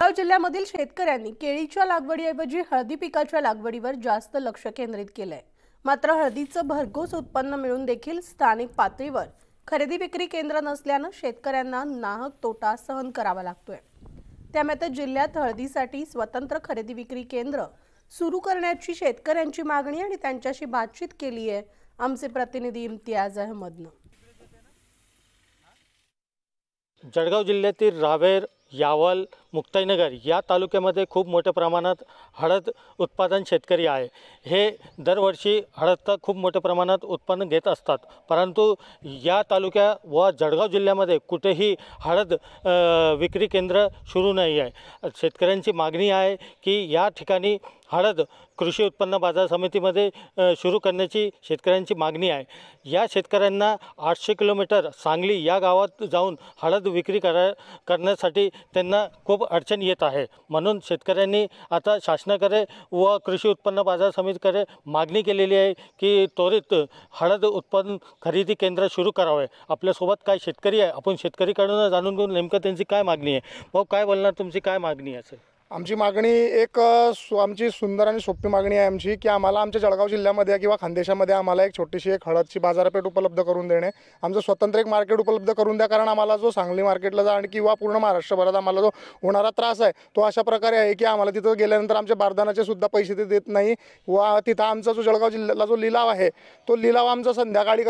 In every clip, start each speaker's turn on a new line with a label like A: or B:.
A: जळगाव जिल्ह्यामधील शेतकऱ्यांनी केळीच्या लागवडीऐवजी हळदी पिकाच्या लागवडीवर जास्त लक्ष केंद्रित केलंय। मात्र हळदीचं भरघोस उत्पन्न मिळून देखील स्थानिक पातळीवर खरेदी विक्री केंद्र नसल्यानं शेतकऱ्यांना नाहक तोटा सहन करावा लागतोय। त्यामुळे जिल्ह्यात हळदीसाठी स्वतंत्र खरेदी विक्री केंद्र सुरू करण्याची शेतकऱ्यांची मागणी आणि त्यांच्याशी बातचीत केली आहे आमचे प्रतिनिधी इम्तियाज अहमदनं।
B: जळगाव जिल्ह्यातील रावेर, यावल, मुक्ताईनगर या तालुक्यामध्ये खूप मोठ्या प्रमाणात हळद उत्पादन शेतकरी आहे। हे दरवर्षी हळदचं खूप मोठ्या प्रमाणात उत्पन्न घेत असतात, परंतु या तालुक्या व जळगाव जिल्ह्यामध्ये कुठेही हळद विक्री केंद्र सुरू नाही आहे। शेतकऱ्यांची मागणी आहे की या ठिकाणी हळद कृषी उत्पन्न बाजार समितीमध्ये सुरू करण्याची शेतकऱ्यांची मागणी आहे। या शेतकऱ्यांना 800 किलोमीटर सांगली या गावात जाऊन हळद विक्री करण्यासाठी त्यांना खूप अडचण येत आहे। म्हणून शेतकऱ्यांनी आता शासनाकडे व कृषी उत्पन्न बाजार समितीकडे मागणी केलेली आहे की त्वरित हळद उत्पन्न खरेदी केंद्र सुरू करावे। आपल्यासोबत काय शेतकरी आहे, आपण शेतकरीकडून जाणून घेऊन नेमकं त्यांची काय मागणी आहे। भाऊ, काय बोलणार, तुमची काय मागणी आहे?
C: आमची मागणी एक आमची सुंदर आणि सोपी मागणी आहे आमची की आम्हाला आमच्या जळगाव जिल्ह्यामध्ये किंवा खानदेशामध्ये आम्हाला एक छोटीशी एक हळदची बाजारपेठ उपलब्ध करून देणे, आमचं स्वतंत्र एक मार्केट उपलब्ध करून द्या। कारण आम्हाला जो सांगली मार्केटला जाणं किंवा पूर्ण महाराष्ट्रभरात आम्हाला जो होणारा त्रास आहे तो अशा प्रकारे आहे की आम्हाला तिथं गेल्यानंतर आमच्या बारदानाचे सुद्धा पैसे ते देत नाही व तिथं आमचा जो जळगाव जिल्ह्याला जो लिलाव आहे तो लिलाव आमचा संध्याकाळी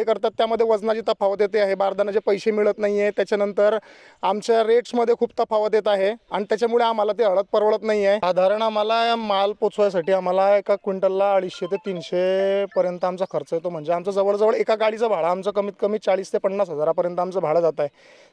C: करतात त्यामध्ये वजनाची तफावत येते आहे, बारदानाचे पैसे मिळत नाही आहे। त्याच्यानंतर आमच्या रेट्समध्ये खूप तफावत येत आहे आणि त्याच्यामुळे आम्हाला ते हळद परवडत नाही आहे। साधारण आम्हाला माल पोचवायसाठी आम्हाला एका क्विंटलला 250 ते 300 पर्यंत आमचा खर्च येतो। म्हणजे आमचं जवळजवळ एका गाडीचं भाडं आमचं कमीत कमी 40 ते 50 हजारापर्यंत आमचं भाडं जात आहे।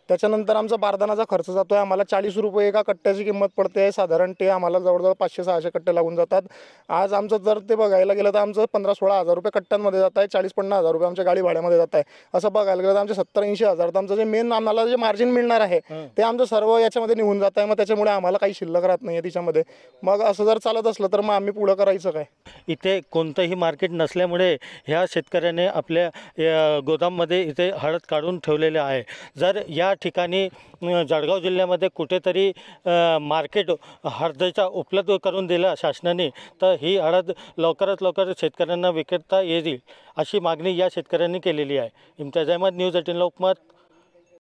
C: त्याच्यानंतर आमचा बारदानाचा खर्च जातो आहे, आम्हाला 40 रुपये एका कट्ट्याची किंमत पडते आहे। साधारण ते आम्हाला जवळजवळ 500-600 कट्टे लागून जातात। आज आमचं जर ते बघायला गेलं तर आमचं 15-16 हजार रुपये कट्ट्यांमध्ये जात आहे, 40-50 हजार रुपये आमच्या गाडी भाड्यामध्ये जात आहे। असं बघायला गेलं तर आमचे 70-80 हजार तर आमचं जे मेन आम्हाला जे मार्जिन मिळणार आहे ते आमचं सर्व याच्यामध्ये निघून जात आहे। मग त्याच्यामुळे आम्हाला काही शिल्लक राहत नाही आहे तिच्यामध्ये। मग असं जर चालत असलं तर मग आम्ही पुढं करायचं काय?
B: इथे कोणतंही मार्केट नसल्यामुळे ह्या शेतकऱ्याने आपल्या गोदाममध्ये इथे हळद काढून ठेवलेले आहे। जर या ठिकाणी जळगाव जिल्ह्यामध्ये कुठेतरी मार्केट हळदीचा उपलब्ध करून दिला शासनाने तर ही हळद लवकरात लवकर शेतकऱ्यांना विकता येईल अशी मागणी या शेतकऱ्यांनी केलेली आहे। इम्तियाज अहमद, न्यूज 18 लोकमत,